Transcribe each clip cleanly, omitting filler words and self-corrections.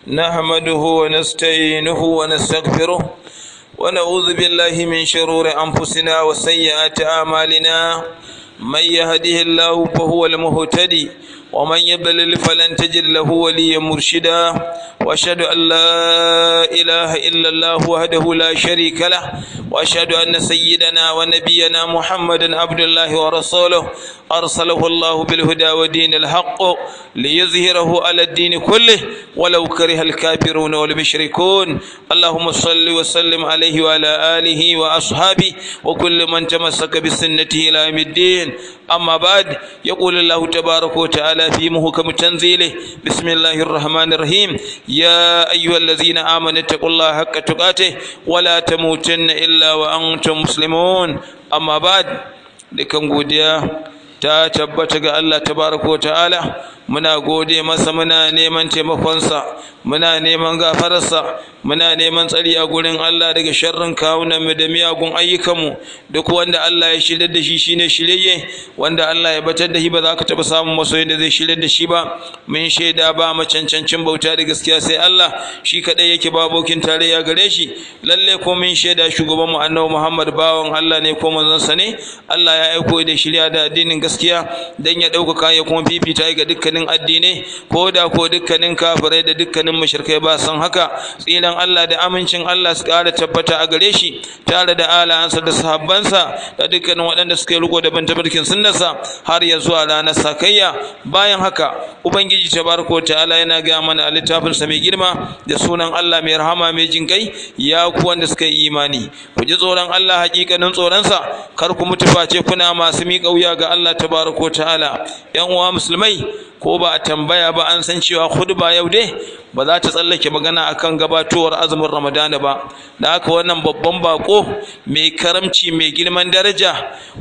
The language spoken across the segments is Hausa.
نحمده ونستعينه ونستغفره ونعوذ بالله من شرور أنفسنا وسيئات أعمالنا من يهده الله فهو المهتدي ومن يضلل فلن تجد له وليا مرشدا وأشهد أن لا إله إلا الله وحده لا شريك له وأشهد أن سيدنا ونبينا محمدا عبد الله ورسوله أرسله الله بالهدى ودين الحق ليظهره على الدين كله ولو كره الكافرون والمشركون اللهم صل وسلم عليه وعلى آله وأصحابه وكل من تمسك بسنته إلى يوم الدين أما بعد يقول الله تبارك وتعالى في محكم تنزيله بسم الله الرحمن الرحيم يا أيها الذين آمنوا اتقوا الله حق تقاته ولا تموتن إلا وأنتم مسلمون أما بعد dukan godiya ta tabbata ga Allah tabaraka wa ta'ala muna gode masa muna neman taimakonsa muna neman gafararsa muna neman tsari a gurin Allah daga sharrin kawunan mu da miyagun ayyukanmu duk wanda Allah ya shirye da shi shine shirye wanda Allah ya batar da shi ba za ka taba samun masoyin da zai shirye da shi ba mun shaida ba mu cancancin bauta da gaskiya sai Allah shi kadai yake ba abokin tarayya gare shi lalle ko mun shaida shugaban mu Annabi Muhammad bawan Allah ne ko manzon sa ne Allah ya aiko da shirya da addinin gaskiya dan ya dauka ya kuma fifita ga dukkanin addinai ko da ko dukkanin kafirai da dukkanin mushrikai ba san haka tsiran Allah da amincin Allah su ƙara tabbata a gare shi tare da alayansa da sahabbansa da dukkanin waɗanda suka yi riko da bin tabarkin sunnarsa har ya zuwa ranar sakayya bayan haka ubangiji tabaraka ta'ala yana ga mana a littafinsa mai girma da sunan Allah mai rahama mai jinkai ya ku wanda suka yi imani ku ji tsoron Allah hakikanin tsoronsa kar ku mutu face kuna masu miƙa wuya ga Allah tabaraka ta'ala yan uwa musulmai ko ba a tambaya ba an san cewa khutba yau dai ba za ta tsallake magana akan gabatowar azumin Ramadana ba da haka wannan babban bako mai karamci mai girman daraja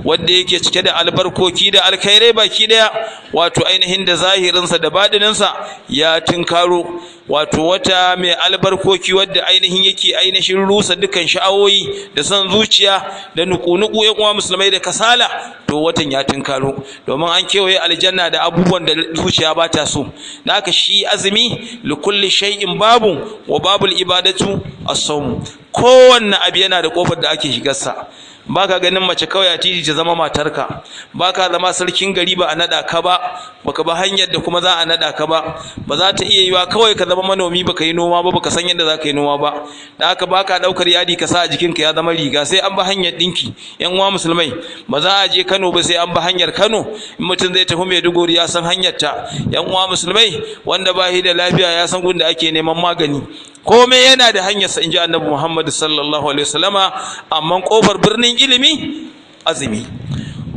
wanda yake cike da albarkoki da alkhairai baki daya wato ainihin da zahirinsa da badininsa ya tinkaro wato wata mai albarkoki wadda ainihin yake ainihin rusa dukan sha'awoyi da son zuciya da nuku-nuku yan uwa musulmai da kasala to watan ya tinkaro domin an kewaye aljanna da abubuwan da zuciya ba ta so da haka shi azumi likulli shay'in babu wa babul ibadatu as-sawm kowanne abu yana da kofar da ake shigarsa baka ganin mace kawai a titi ta zama matarka baka zama sarkin gari ba a nada ka ba baka ba hanyar da kuma za a nada ka ba ba za ta iya yiwa kawai ka zama manomi baka yi noma ba baka san yadda za ka yi noma ba da haka baka daukar yadi ka sa a jikinka ya zama riga sai an ba hanyar dinki yan uwa musulmai ba za a je Kano ba sai an ba hanyar Kano in mutum zai tafi Maiduguri ya san hanyar ta yan uwa musulmai wanda ba shi da lafiya ya san gunda ake neman magani komai yana da hanyarsa inji annabi Muhammad sallallahu alaihi wasallama amma kofar birnin ilimi azumi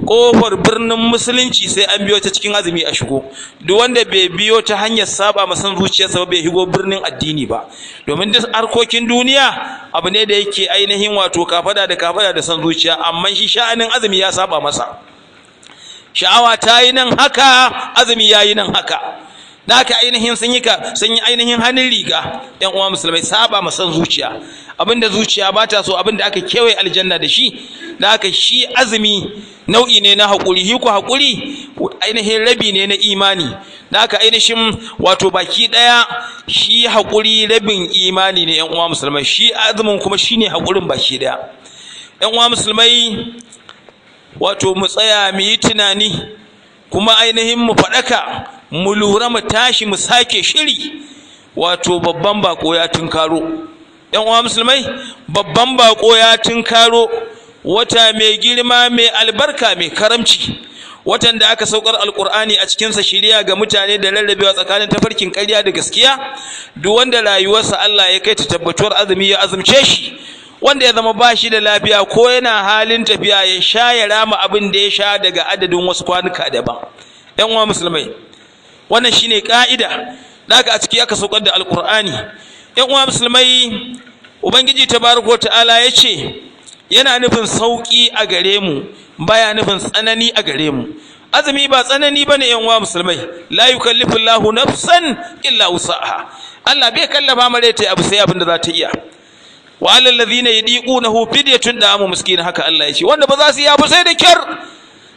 kofar birnin musulunci sai an biyo ta cikin azumi a shigo duk wanda bai biyo ta hanyar saba masan zuciyarsa ba bai shigo birnin addini ba domin duk harkokin duniya abu ne da yake ainihin wato kafada da san zuciya amma shi sha'anin azumi ya saba masa sha'awa ta yi nan haka azumi ya yi nan haka da haka ainihin sun yi ainihin hannun riga yan uwa musulmai saba masan zuciya abinda zuciya ba ta so abinda aka kewaye aljanna da shi da haka shi azumi nau'i ne na haƙuri hiku haƙuri ainihin rabi ne na imani da haka ainihin wato baki ɗaya shi haƙuri rabin imani ne yan uwa musulmai shi azumin kuma shine haƙurin baki ɗaya yan uwa musulmai wato mu tsaya mu yi tunani kuma ainihin mu faɗaka mu lura mu tashi mu sake shiri wato babban bako ya tunkaro yan uwa musulmai babban bako ya tunkaro wata mai girma mai albarka mai karamci watan da aka saukar alqur'ani a cikin sa shiriya ga mutane da rarrabewa tsakanin tafarkin ƙarya da gaskiya duk wanda rayuwarsa Allah ya kai ta tabbatuwar azumi ya azumce shi wanda ya zama bashi da lafiya ko yana halin tafiya ya sha ya rama abin da ya sha daga adadin wasu kwanuka daban yan uwa musulmai wannan shine ka'ida daga a ciki aka saukar da alqur'ani yan uwa musulmai ubangiji tabaraka ta'ala yace yana nufin sauki a gare mu baya nufin tsanani a gare mu azumi ba tsanani bane yan uwa musulmai la yukallifu Allahu nafsan illa wusaha Allah bai kallafa mare ta abu sai abin da za ta iya wa alal ladhina yadiqunahu fidyatun da'amu miskin haka Allah yace wanda ba za su yi abu sai da kyar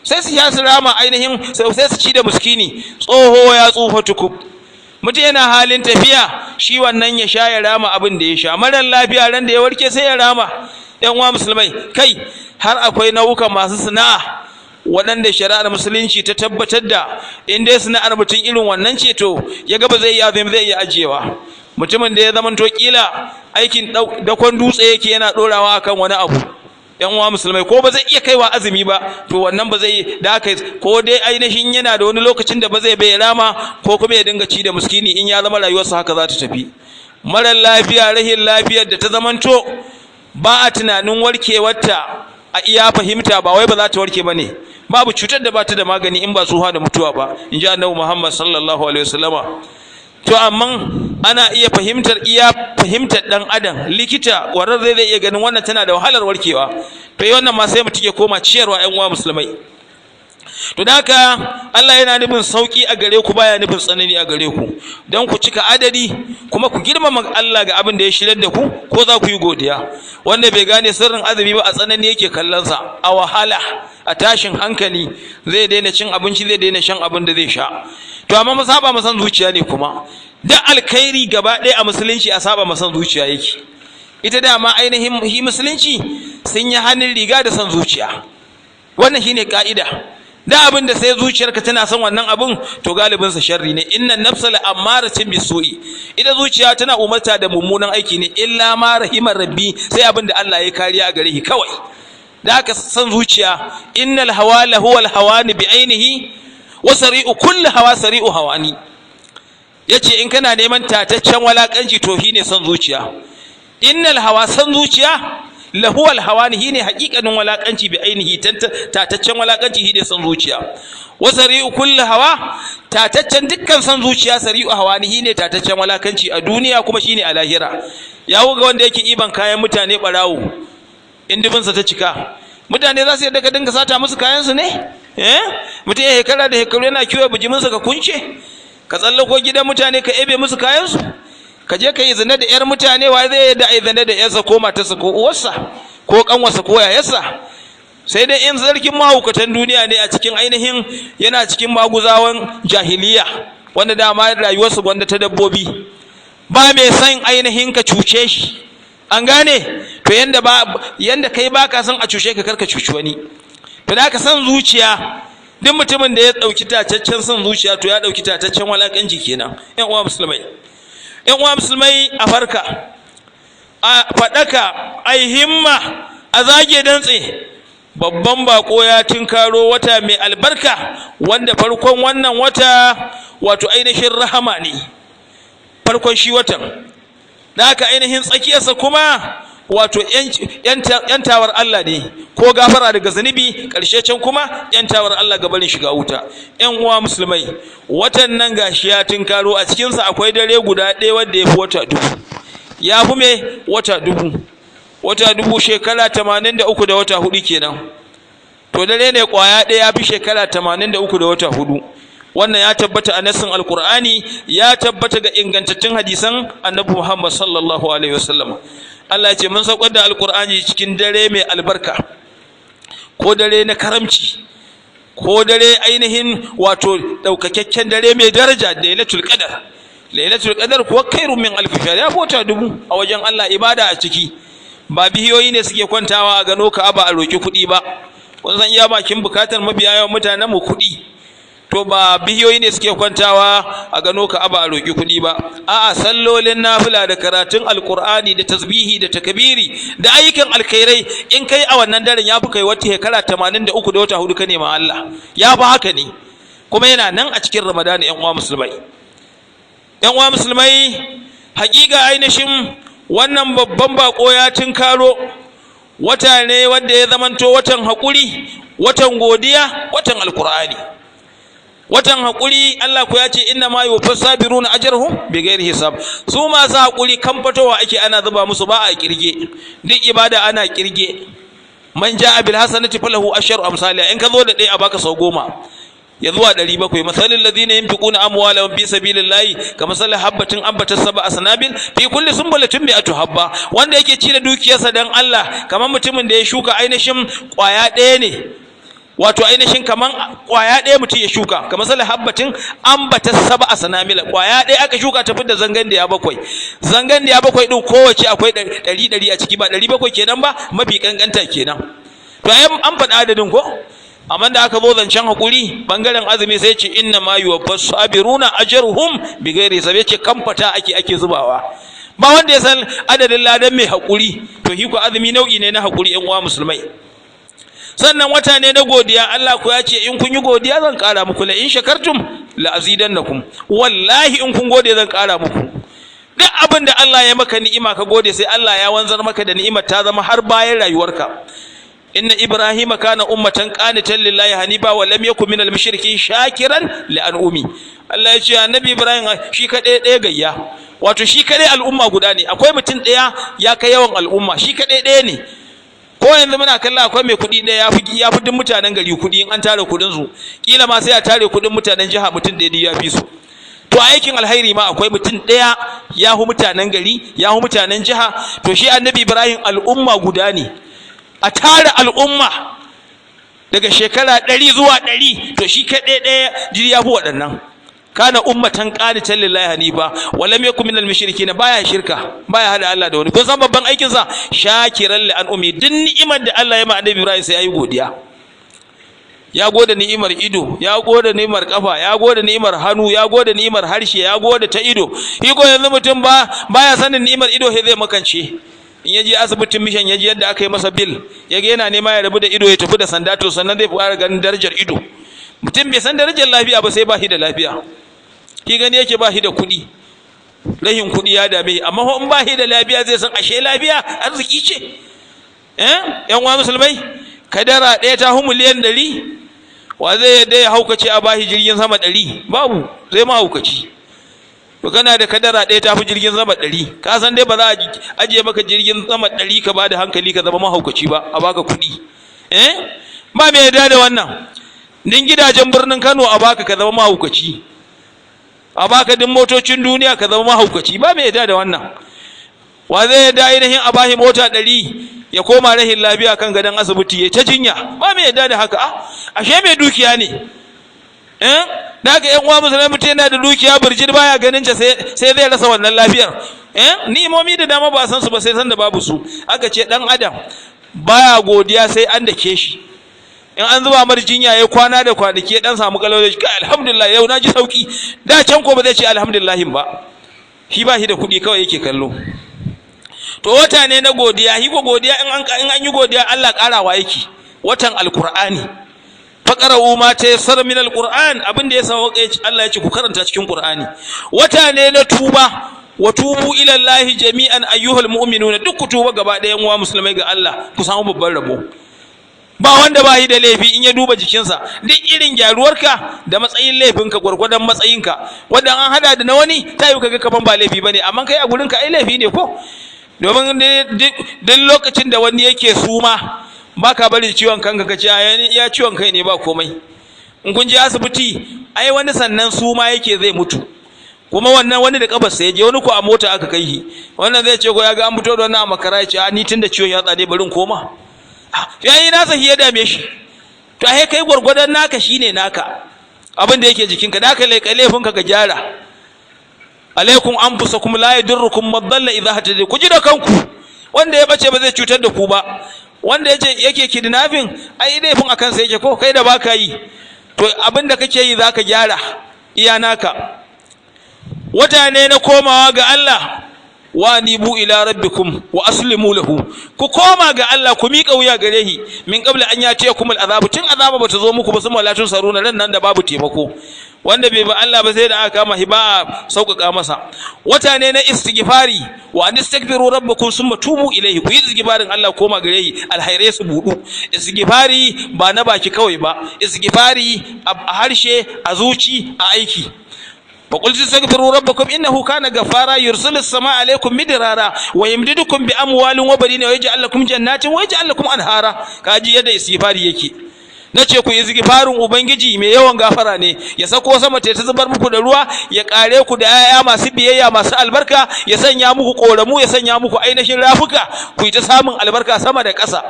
sai su rama ainihin sai su ci da miskini tsoho ya tsufa tukub mutum yana halin tafiya shi wannan ya sha ya rama abin da ya sha, marar lafiya ran da ya warke sai ya rama. yan uwa musulmai, kai har akwai nau'ukan masu sana'a waɗanda shari'ar musulunci ta tabbatar da in dai sana'ar mutum irin wannan ce to ya ga ba zai iya azumi zai iya ajiyewa. Mutumin da ya zama to kila aikin dakon dutse yake yana ɗorawa akan wani abu, yan uwa musulmai, ko ba zai iya kaiwa azumi ba to wannan ba zai da haka, ko dai ainihin yana da wani lokacin da ba zai bai rama, ko kuma ya dinga ci da miskini in ya zama rayuwarsa haka za ta tafi. Marar lafiya rahin lafiyar da ta zamanto ba a tunanin warkewarta a iya fahimta, ba wai ba za ta warke ba ne, babu cutar da ba ta da magani in ba tsuha da mutuwa ba, in ji annabi Muhammad sallallahu alaihi wasallama. To amma ana iya fahimtar dan adam, likita ƙwararre zai iya ganin wannan tana da wahalar warkewa, to yi wannan ma sai mutum ya koma ciyarwa ƴan uwa musulmai. To da haka Allah yana nufin sauki a gare ku, baya nufin tsanani a gare ku, don ku cika adadi kuma ku girmama Allah ga abin da ya shirya da ku, ko za ku yi godiya. Wanda bai gane sirrin azumi ba a tsanani yake kallon sa, a wahala, a tashin hankali, zai daina cin abinci, zai daina shan abin da zai sha. To amma mu saba masan zuciya ne, kuma da alkhairi gaba ɗaya a musulunci a saba masan zuciya yake. Ita dama ainihin musulunci sun yi hannun riga da san zuciya, wannan shine ka'ida. Da abin da sai zuciyarka tana son wannan abun to galibin sa sharri ne. Innan nafsa la amaratin bisu'i, ita zuciya tana umarta da mummunan aiki ne, illa ma rahimar rabbi, sai abin da Allah ya kariya a gare shi kawai. Da haka san zuciya, innal hawa lahuwal hawani bi ainihi wa sari'u kulli hawa sari'u hawani. Yace in kana neman tataccen walakanci to shine san zuciya. Innal hawa, san zuciya, lahuwal hawani shine haƙiƙanin walakanci bi ainihi, tataccen walakanci shine san zuciya. Wa sari'u kulli hawa, tataccen dukkan san zuciya, sari'u hawani shine tataccen walakanci a duniya kuma shine a lahira. Ya ga wanda yake iban kayan mutane barawo, indibinsa ta cika, mutane za su yadda ka dinga sata musu kayansu ne? Mutum ya hekara da hekaru yana kiwo bijiminsa ka kunce, ka tsallako gidan mutane ka ebe musu kayansu, ka je ka yi zina da yar mutane, wa zai yadda a yi zina da yarsa ko matarsa ko uwarsa ko kanwarsa ko yayarsa? Sai dai in sarkin mahaukatan duniya ne a cikin ainihin yana cikin maguzawan jahiliya, wanda dama rayuwarsa gwanda ta dabbobi, ba mai san ainihin ka cuce shi. An gane? To yanda kai baka san a cuce ka, karka cuci wani. To da ka san zuciya, duk mutumin da ya dauki tataccen san zuciya to ya dauki tataccen walakanci kenan. Yan uwa musulmai, a farka, a fadaka, ai himma, a zage dantse. Babban bako ya tinkaro wata mai albarka, wanda farkon wannan wata wato ainihin rahama ne, farkon shi watan. Da haka ainihin tsakiyarsa kuma wato yantawar Allah ne, ko gafara daga zunubi, ƙarshe can kuma yantawar Allah ga barin shiga wuta. Yan uwa musulmai, watan nan gashi ya tinkaro, a cikinsa akwai dare guda ɗaya wanda ya fi wata dubu. Ya fi me? Wata dubu. Wata dubu shekara 83 da wata hudu kenan. To dare ne kwaya ɗaya ya fi shekara 83 da wata hudu. Wannan ya tabbata a nassin alkur'ani, ya tabbata ga ingantattun hadisan annabi Muhammad sallallahu alaihi wasallam. Allah ya ce mun saukar da alkur'ani cikin dare mai albarka, ko dare na karamci, ko dare ainihin wato daukakakken dare mai daraja, lailatul qadar. Lailatul qadar kuwa khairun min alf shahr, ya fota dubu a wajen Allah ibada a ciki. Ba bihiyoyi ne suke kwantawa a gano Ka'aba a roki kuɗi ba. Kun san iya bakin bukatar mabiya yawan mutanen mu kuɗi. To ba bihiyoyi ne suke kwantawa a gano Ka'aba a roki kuɗi ba. A'a, sallolin nafila da karatun alqur'ani da tasbihi da takbiri da ayyukan alkhairai in kai a wannan daren ya fi kai wata shekara 83 da wata hudu ka nema Allah. Ya fi haka ne. Kuma yana nan a cikin Ramadan. Yan uwa musulmai, hakika ainihin wannan babban bako ya tinkaro wata ne wanda ya zamanto watan haƙuri, watan godiya, watan alqur'ani. Watan haƙuri, Allah ku ya ce inna ma yuwaffas sabiruna ajrahum bighairi hisab. Su masu haƙuri kan fitowa ake ana zuba musu, ba a kirge. Duk ibada ana kirge. Man ja'a bil hasanati falahu asharu amsalha, in ka zo da ɗaya a baka sau 10 ya zuwa 700. Masalul ladina yunfiquna amwalahum fi sabilillahi kamathali habatin ambatat sab'a sanabil fi kulli sunbulatin mi'atu habba. Wanda yake cire dukiyarsa dan Allah kamar mutumin da ya shuka ainihin ƙwaya ɗaya ne, wato ainihin kaman kwaya ɗaya mutum ya shuka kamar sala habbatin ambata sab'a sanamila, kwaya ɗaya aka shuka ta fidda zangandiya 7 zangandiya 7 din kowace akwai 100 a ciki, ba 700 kenan ba, mafi kankanta kenan. To ai an faɗa adadin ko, amma da aka zo zancen hakuri bangaren azumi sai ce inna ma yuwaffas sabiruna ajruhum bighairi hisab, ce kamfata ake zubawa, ba wanda ya san adadin ladan mai hakuri. To shi ko azumi nau'i ne na hakuri, ƴan uwa musulmai. Sannan wata ne na godiya, Allah ko ya ce in kun yi godiya zan ƙara muku, la in shakartum la azidannakum, wallahi in kun gode zan ƙara muku. Duk abin da Allah ya maka ni'ima ka gode, sai Allah ya wanzar maka da ni'imar ta zama har bayan rayuwarka. inna ibrahima kana ummatan qanitan lillahi hanifa wa lam yakun minal mushrikin shakiran li an'umi. Allah ya ce annabi Ibrahim shi kadai ɗaya gayya, wato shi kadai al'umma guda ne, akwai mutum ɗaya ya kai yawan al'umma, shi kadai ɗaya ne. Ko yanzu muna kalla akwai mai kuɗi ɗaya ya fi duk mutanen gari kuɗi, in an tare kuɗin su kila ma sai a tare kuɗin mutanen jiha mutum ɗaya ya fi su. To aikin alhairi ma akwai mutum ɗaya ya hu mutanen gari, ya hu mutanen jiha. To shi annabi Ibrahim al'umma guda ne, a tare al'umma daga shekara 100 zuwa 100, to shi kaɗai ɗaya jiri ya fi waɗannan. Kana ummatan qanitan lillahi hanifa wa lam yakun minal mushrikin, baya shirka, baya hada Allah da wani. Kun san babban aikin sa shakiran li an'umi, din ni'imar da Allah ya ma annabi Ibrahim sai yayi godiya. Ya gode ni'imar ido, ya gode ni'imar kafa, ya gode ni'imar hannu, ya gode ni'imar harshe, ya gode ta ido. Iko yanzu mutum baya sanin ni'imar ido sai zai makance. In yaje asibitin mission yaji yadda aka yi masa bill, yaga yana nema ya rabu da ido ya tafi da sanda, to sannan zai fara ganin darajar ido. Mutum bai san darajar lafiya ba sai ba shi da lafiya. Ki gani yake ba shi da kuɗi, rahin kuɗi ya dame, amma in ba shi da lafiya zai san ashe lafiya arziki ce. Yan uwa musulmai, kadara ɗaya ta hu miliyan 100, wa zai yadda ya haukace a bashi jirgin sama 100? Babu, zai ma haukaci. To kana da kadara ɗaya ta fi jirgin sama 100, ka san dai ba za a ajiye maka jirgin sama 100 ka ba da hankali ka zama mahaukaci ba, a baka kuɗi. Ba mai yarda da wannan. Din gidajen birnin Kano a baka ka zama mahaukaci, a baka din motocin duniya ka zama mahaukaci, ba mai yarda da wannan. Wa zai yarda ainihin a bashi mota 100 ya koma rahin lafiya kan gadon asibiti ya ta jinya? Ba mai yarda da haka. Ashe mai dukiya ne. Da haka ƴan uwa musulmai, mutum yana da dukiya birjir baya ganin ta sai zai rasa wannan lafiyar. Ni'imomi da dama ba san su ba sai san da babu su. Aka ce dan adam baya godiya sai an dake shi. In an zuba mar jinya ya kwana da kwanaki ya dan samu kalauci, kai alhamdulillah yau na ji sauki, da can ko ba zai ce alhamdulillah ba. Shi ba shi da kuɗi kawai yake kallo. To wata ne na godiya, shi ko godiya in an yi godiya Allah karawa yake. Watan alqur'ani, faqra'u ma tayassara min alqur'an, abinda ya sauka Allah ya ce ku karanta cikin qur'ani. Wata ne na tuba, wa tubu ila Allahi jami'an ayyuhal mu'minuna, duk ku tuba gaba ɗayan wa musulmai ga Allah ku samu babban rabo. Ba wanda ba yi da laifi in ya duba jikinsa, duk irin gyaruwarka da matsayin laifinka gwargwadon matsayinka, wanda an hada da na wani ta yi kaga kaman ba laifi bane, amma kai a gurinka ai laifi ne ko? Domin duk lokacin da wani yake suma baka bari ciwon kanka ka ce ya ciwon kai ne ba komai. In kun je asibiti ai wani sannan suma yake zai mutu, kuma wannan wani da kabar sai je, wani ko a mota aka kai shi, wannan zai ce ko ya ga an fito da wannan a makara ya ce ni tunda ciwon ya tsade bari in koma. Yayi nasa shi ya dame shi. To ai kai gurgurdan naka shine naka, abin da yake jikinka da ka laifinka ka gyara. Alaikum anfusakum la yadurrukum man dalla idha hatadi, ku ji da kanku, wanda ya bace ba zai cutar da ku ba. Wanda yake kidnapping ai laifin akan sai yake ko kai da baka yi, to abin da kake yi zaka gyara iya naka. Wata ne na komawa ga Allah, wa nibu ila rabbikum wa aslimu lahu, ku koma ga Allah ku miƙa wuya gare shi, min qabla an yatiyakum al'azab, tun azaba bata zo muku ba, sun malatun saruna nan da babu taimako. Wanda bai ba Allah ba sai da aka kama hiba sauƙaƙa masa. Wata ne na istighfari, wa anistaghfiru rabbakum summa tubu ilayhi, ku yi istighfarin Allah koma gare shi, alhairai su budu. Istighfari ba na baki kawai ba, istighfari a harshe, a zuci, a aiki. فقلت استغفروا ربكم انه كان غفارا يرسل السماء عليكم مدرارا ويمددكم باموال وبنين ويجعل لكم جنات ويجعل لكم انهارا. kaji yadda istighfari yake. Nace ku istighfarin ubangiji mai yawan gafara ne, ya sako sama ta zubar muku da ruwa, ya kare ku da yaya masu biyayya masu albarka, ya sanya muku koramu, ya sanya muku ainihin rafuka, ku yi ta samun albarka sama da ƙasa.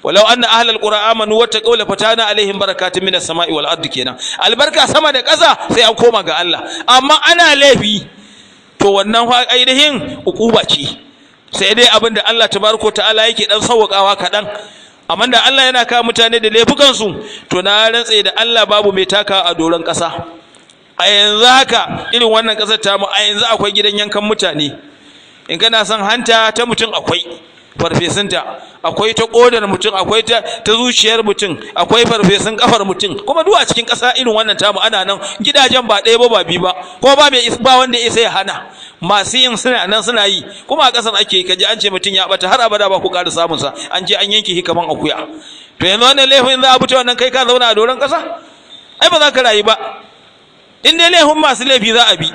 walau anna ahlal qura amanu wattaqaw la fatana alaihim barakatun minas sama'i wal ardi kenan albarka sama da ƙasa sai an koma ga Allah amma ana laifi to wannan ainihin ukuba ce sai dai abin da Allah tabaraka ta'ala yake dan sauƙawa kaɗan amma da Allah yana kawo mutane da laifukansu to na rantse da Allah babu mai taka a doron ƙasa a yanzu haka irin wannan ƙasar tamu a yanzu akwai gidan yankan mutane in kana son hanta ta mutum akwai farfesunta akwai ta kodar mutum akwai ta zuciyar mutum akwai farfesun kafar mutum kuma duk a cikin ƙasa irin wannan tamu ana nan gidajen ba ɗaya ba biyu ba kuma ba wanda ya sai hana masu yin suna nan suna yi kuma a ƙasar ake kaji an ce mutum ya bata har abada ba ku ƙara samun sa an je an yanke shi kaman akuya to yanzu wannan laifin za a fita wannan kai ka zauna a doron ƙasa ai ba za ka rayu ba in dai laifin masu laifi za a bi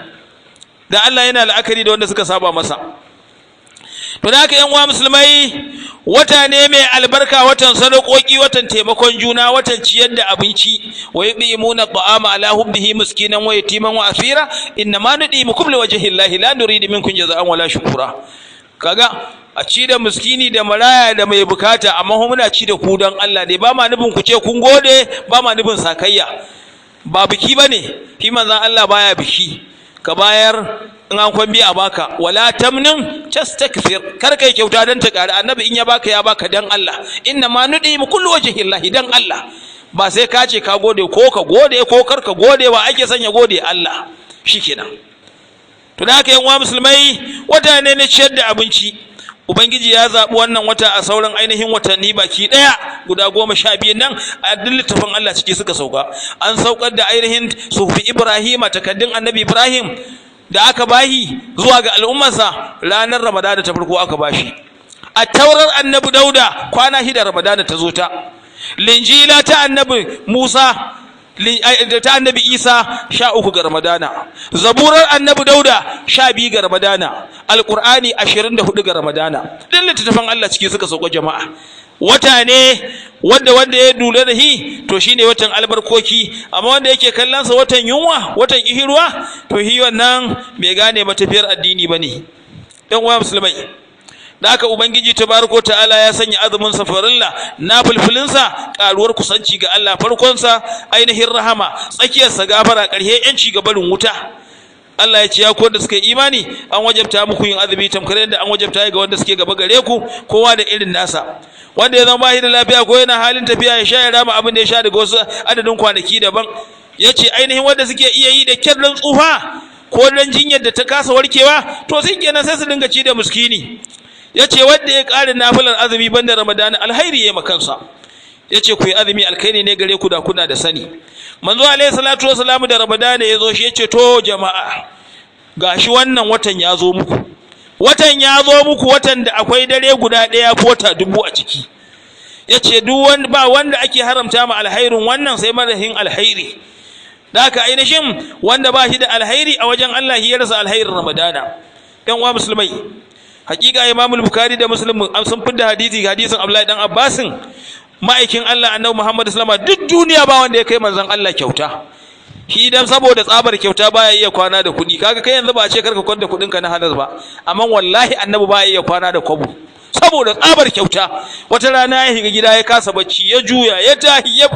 da Allah yana la'akari da wanda suka saba masa to da haka yan uwa musulmai wata ne mai albarka watan sadakoki watan taimakon juna watan ciyar da abinci wa yudimuna ta'ama ala hubbihi miskinan wa yatiman wa asira inna ma nudimukum liwajhi llahi la nuridu minkum jazaa'an wala shukura kaga a ci da miskini da maraya da mai bukata amma muna ci da ku dan Allah ne ba ma nufin ku ce kun gode ba ma nufin sakayya ba biki bane shi manzon Allah baya biki ka bayar in an kwambi a baka wala tamnin tastakthir kar kai kyauta dan ta kare annabi in ya baka dan Allah inna ma nudi mu kullu wajhi llahi dan Allah ba sai ka ce ka gode ko ka gode ko kar ka gode wa ake sanya gode Allah shikenan to da haka yan uwa musulmai wata ne na ciyar da abinci ubangiji ya zabi wannan wata a sauran ainihin watanni baki daya guda 12 nan a duk littafin Allah ciki suka sauka an saukar da ainihin sufi Ibrahim takaddun annabi Ibrahim da aka bahi zuwa ga al'ummarsa ranar Ramadana ta farko aka bashi a taurar annabi Dauda kwana hida Ramadana ta zo ta linjila ta annabi Musa ta annabi Isa 13 ga Ramadana zaburar annabi Dauda 12 ga Ramadana alqur'ani 24 ga Ramadana duk littafin Allah ciki suka sauko jama'a wata ne wanda ya dole da hi to shine watan albarkoki amma wanda yake kallon sa watan yunwa watan ihirwa to hi wannan bai gane matafiyar addini bane dan uwa musulmai da haka ubangiji tabaraka ta'ala ya sanya azumin safarilla na fulfulin sa karuwar kusanci ga Allah farkon sa ainihin rahama tsakiyar sa gafara karhe yanci ga barin wuta Allah ya ce ya ko da suka yi imani an wajabta muku yin azumi tamkar yadda an wajabta ga wanda suke gaba gare ku kowa da irin nasa wanda ya zama bashi da lafiya ko yana halin tafiya ya sha ya rama abin da ya sha daga wasu adadin kwanaki daban ya ce ainihin wanda suke iya yi da kyar tsufa ko dan jinyar da ta kasa warkewa to sai kenan sai su dinga ci da miskini ya ce wanda ya ƙara nafilar azumi banda ramadana alhairi ya makansa ya ce ku yi azumi alkhairi ne gare ku da kuna da sani manzo alaihi salatu wassalamu da ramadana ya zo shi ya ce to jama'a gashi wannan watan ya zo muku watan da akwai dare guda ɗaya ko wata 1000 a ciki yace duk ba wanda ake haramta ma alhairin wannan sai marahin alhairi da haka ainihin wanda ba shi da alhairi a wajen Allah ya rasa alhairin Ramadana ɗan uwa musulmai hakika Imam al-Bukhari da Muslim sun fidda hadisin Abdullahi dan Abbasin ma'aikin Allah Annabi Muhammad sallallahu alaihi wasallam duk duniya ba wanda ya kai manzon Allah kyauta shi dan saboda tsabar kyauta baya iya kwana da kuɗi kaga kai yanzu ba a ce karka kwanta kuɗin ka na halas ba amma wallahi annabi baya iya kwana da kwabo saboda tsabar kyauta wata rana ya shiga gida ya kasa bacci ya juya ya tahi ya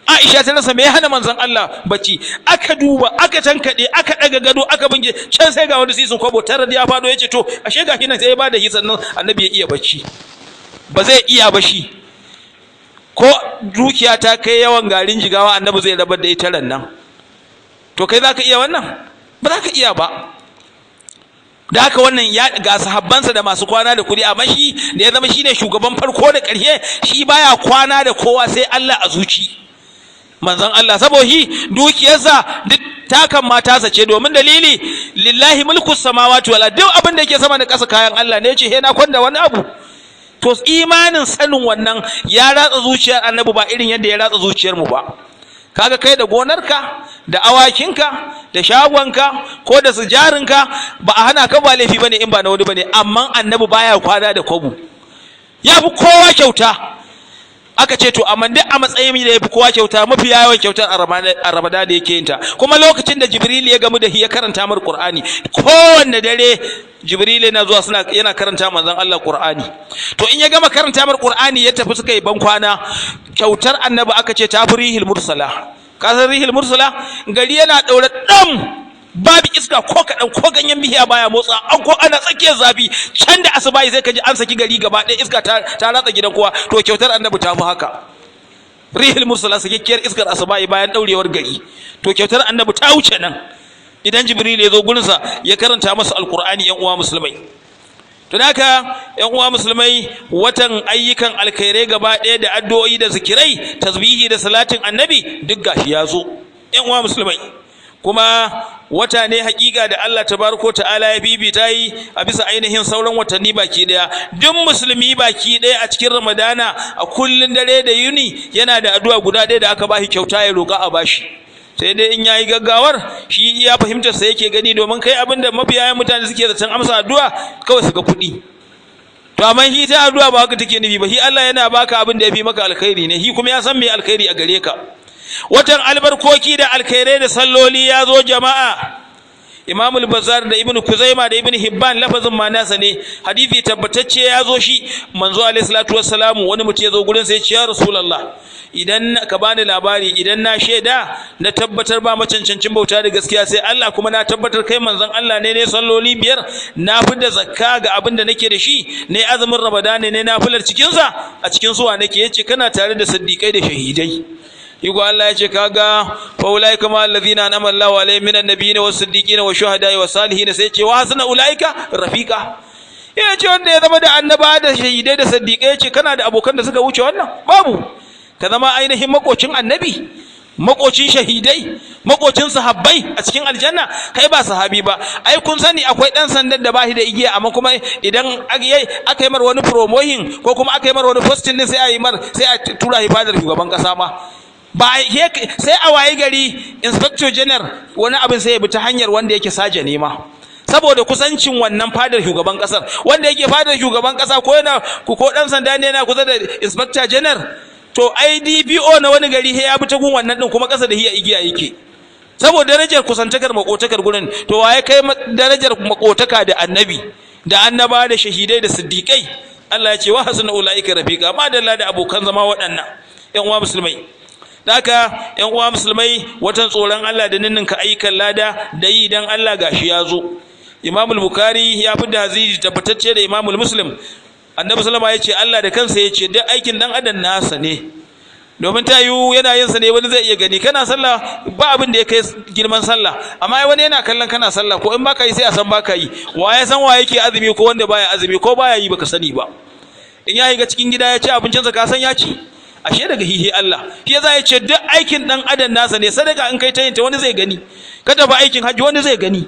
Aisha ta rasa me ya hana manzon Allah bacci aka duba aka tankade aka daga gado aka binge can sai ga wani sisin kwabo tare da ya fado yace to ashe ga hinan sai ya bada shi sannan annabi ya iya bacci ba zai iya ba shi ko dukiya ta kai yawan garin jigawa annabi zai rabar da ita ran nan to kai zaka iya wannan ba zaka iya ba da haka wannan ya ga sahabbansa da masu kwana da kudi amma shi da ya zama shine shugaban farko da ƙarshe shi baya kwana da kowa sai Allah a zuci manzon Allah saboda shi dukiyarsa duk takan mata sace domin dalili lillahi mulkus samawati wal ardi duk abin da yake sama da ƙasa kayan Allah ne yace he na kwanda wani abu to imanin sanin wannan ya ratsa zuciyar annabi ba irin yadda ya ratsa zuciyar mu ba kaga kai da gonarka da awakinka da shagonka ko da sijarinka ba a hana ka ba laifi bane in ba na wani bane amma annabi baya kwana da kwabo ya fi kowa kyauta aka ce to amma duk a matsayin da yafi kowa kyauta, mafi yawan kyautar a Ramadan da yake yin ta, kuma lokacin da Jibril ya gamu da shi ya karanta mar Qur'ani, kowanne dare Jibril yana zuwa yana karanta manzon Allah Qur'ani. To in ya gama karanta mar Qur'ani ya tafi suka yi ban kwana, kyautar annabi aka ce ta fi rihil mursala. Ka san rihil mursala? Gari yana daure dam, babu iska ko kaɗan, ko ganyen bihiya baya motsa, an ko ana tsakiyar zafi, can da asuba sai ka ji an saki gari gaba ɗaya, iska ta ratsa gidan kowa. To kyautar annabi ta fi haka. Rihil mursala sakikkiyar iskar asuba bayan daurewar gari, to kyautar annabi ta wuce nan. Idan Jibril ya zo gurinsa ya karanta masa alkur'ani, yan uwa musulmai. To haka yan uwa musulmai, watan ayyukan alkhairai gaba ɗaya da addu'o'i da zikirai, tasbihi da salatin annabi duk gashi ya zo, yan uwa musulmai. Kuma wata ne hakika da Allah tabaraka ta'ala ya bibita yi a bisa ainihin sauran watanni baki daya. Duk musulmi baki daya a cikin Ramadana a kullun dare da yuni yana da addu'a guda ɗaya da aka bashi kyauta ya roƙa a bashi. Sai dai in yayi gaggawar, shi iya fahimtar sa yake gani, domin kai abinda mafiyayan mutane suke zaton amsa addu'a kawai su ga kuɗi. To amma shi ta addu'a ba haka take nufi ba, shi Allah yana baka abin da ya fi maka alkhairi ne, shi kuma ya san me alkhairi a gare ka. Watan albarkoki da alkhairai da salloli ya zo jama'a. Imam al-Bazzar da Ibn Kuzaima da Ibn Hibban lafazin ma nasa ne, hadisi tabbatacce ya zo shi. Manzo alaihi salatu wassalamu wani mutum ya zo gurin sa ya ce, ya Rasulullah, idan ka bani labari, idan na shaida na tabbatar ba macancancin bauta da gaskiya sai Allah, kuma na tabbatar kai manzon Allah ne salloli 5, na fidda zakka ga abin da nake da shi, ne azumin Ramadan ne nafilar cikin sa, a cikin suwa nake? Yace kana tare da siddiqai da shahidai. Yigo Allah ya ce kaga fa ulaika ma allazina an'ama Allahu alaihim minan nabiyyin was siddiqin was shuhada'i was salihin, sai ce wa hasuna ulaika rafiqa. Ya ce wanda ya zama da annaba da shahidai da siddiqai, ya ce kana da abokan da suka wuce wannan? Babu. Ka zama ainihin makocin annabi, makocin shahidai, makocin sahabbai a cikin aljanna, kai ba sahabi ba. Ai kun sani akwai dan sandan da bashi da igiya, amma kuma idan aka yi mar wani promotion ko kuma aka yi mar wani posting din sai a tura shi fadar shugaban kasa ma. Ba sai a waye gari inspector general wani abin sai ya bi ta hanyar wanda yake saje ne ma, saboda kusancin wannan fadar shugaban kasar. Wanda yake fadar shugaban kasa ko dan sanda ne yana kusa da inspector general, to IDPO na wani gari ya bi ta gun wannan din, kuma kasa da hiya igiya yake, saboda darajar kusantakar makotakar gurin. To waye kai darajar makotaka da annabi da annaba da shahidai da siddiqai? Allah ya ce wa hasuna ulaika rafiqa, ma dalla da abokan zama waɗannan. Yan uwa musulmai, haka yan uwa musulmai, watan tsoron Allah da ninninka ayyukan lada da yi dan Allah gashi ya zo. Imam al-Bukhari ya fi da hadisi tabbatacce da Imam Muslim, Annabi sallama ya ce Allah da kansa ya ce duk aikin dan adam nasa ne, domin ta yiwu yana yin sa ne wani zai iya gani kana sallah ba abin da ya kai girman sallah, amma wani yana kallon kana sallah, ko in baka yi sai a san baka yi. Wa ya san wa yake azumi ko wanda baya azumi, ko baya yi baka sani ba. In ya ga cikin gida ya ci abincinsa ka san ya ci, ashe daga hihi Allah. Shi yasa ya ce duk aikin dan adam nasa ne. Sadaka in kai ta yin ta wani zai gani, ka tafi aikin hajji wani zai gani,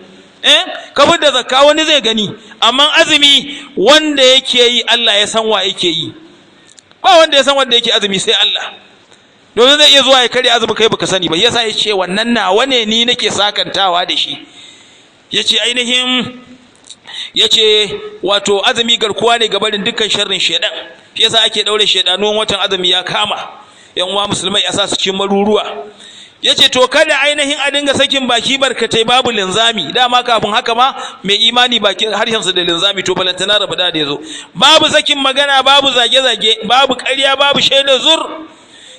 ka da zakka wani zai gani, amma azumi wanda yake yi Allah ya san wa yake yi. Ba wanda ya san wanda yake azumi sai Allah, domin zai iya zuwa ya karya azumi kai baka sani ba. Yasa ya ce wannan nawa ne, ni nake sakantawa da shi. Yace ainihin yace wato azumi garkuwa ne gabarin dukkan sharrin shedan. Shi yasa ake daure shedanuwan watan azumi ya kama. Yan uwa musulmai a sa su cikin maruruwa. Yace to kada ainihin a dinga sakin baki barkatai babu linzami. Dama kafin haka ma mai imani baki harshen sa da linzami, to balantana Ramadan da yazo. Babu sakin magana, babu zage-zage, babu ƙarya, babu shaidar zur.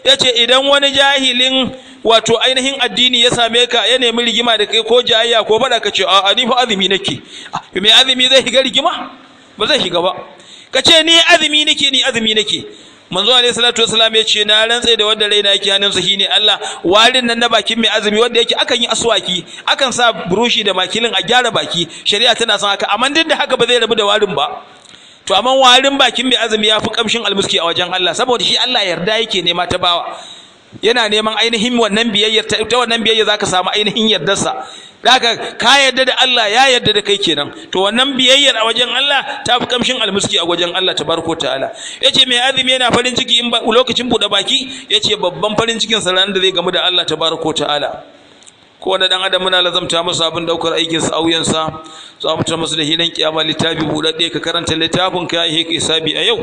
Yace idan wani jahilin wato ainihin addini ya same ka ya nemi rigima da kai ko jayayya ko bada, ka ce a ni fa azumi nake. Me azumi zai shiga rigima? Ba zai shiga ba. Ka ce ni azumi nake. Manzo alaihi salatu wasallam ya ce na rantsa da wanda raina yake hannunsa shine Allah, warin nan na bakin mai azumi wanda yake akan yi aswaki, akan sa burushi da makilin a gyara baki, shari'a tana son haka, amma duk da haka ba zai rabu da warin ba. To amma warin bakin mai azumi yafi kamshin almuski a wajen Allah, saboda shi Allah yarda yake nema ta bawa. Yana neman ainihin wannan biyayyar, ta wannan biyayya zaka samu ainihin yardarsa. Daga ka yarda da Allah, ya yarda da kai kenan. To wannan biyayyar a wajen Allah ta fi kamshin almuski a wajen Allah tabaraka ta'ala. Yace mai azumi yana farin ciki in lokacin bude baki, yace babban farin cikin sa ran da zai gamu da Allah tabaraka ta'ala. kowane dan adam muna lazamta masa abin daukar aikin sa auyen sa za mu tar masa da hilan kiyama littafi budadde ka karanta littafin ka yi hisabi a yau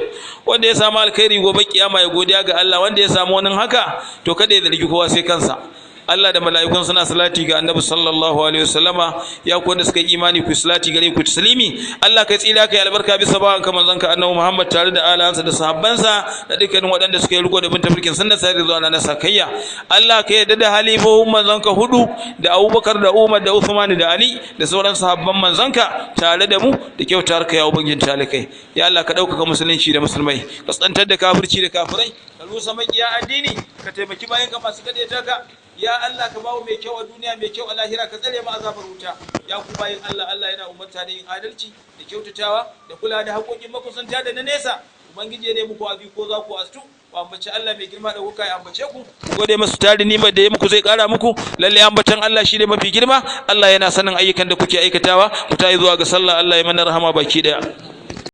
wanda ya samu alkhairi gobe kiyama ya godiya ga Allah wanda ya samu wani haka to kada ya zargi kowa sai kansa Allah da mala'ikun suna salati ga Annabi sallallahu alaihi wasallama ya ku wanda suka yi imani ku salati gare ku taslimi Allah kai tsira kai albarka bisa bawan ka manzon ka Annabi Muhammad tare da alayansa da sahabbansa da dukkanin waɗanda suka yi riko da bin tafarkin sunnar sai zuwa na sakayya Allah ka yarda da halifofin manzon ka hudu da Abubakar da Umar da Uthman da Ali da sauran sahabban manzon ka tare da mu da kyautar ka ya ubangin talikai ya Allah ka dauka musulunci da musulmai ka tsantar da kafirci da kafirai ka rusa makiya addini ka taimaki bayan ka masu kadaita ka ya Allah ka bawo mai kyau a duniya mai kyau a lahira ka tsare mu azabar wuta ya ku bayin Allah Allah yana umarta da yin adalci da kyautatawa da kula da haƙoƙin makusanta da na nesa ubangiji ne muku abi ko za ku astu ku ambaci Allah mai girma da kuka ya ambace ku gode masu tari nimar da ya muku zai ƙara muku lalle ambatan Allah shi ne mafi girma Allah yana sanin ayyukan da kuke aikatawa ku tayi zuwa ga sallah Allah ya mana rahama baki daya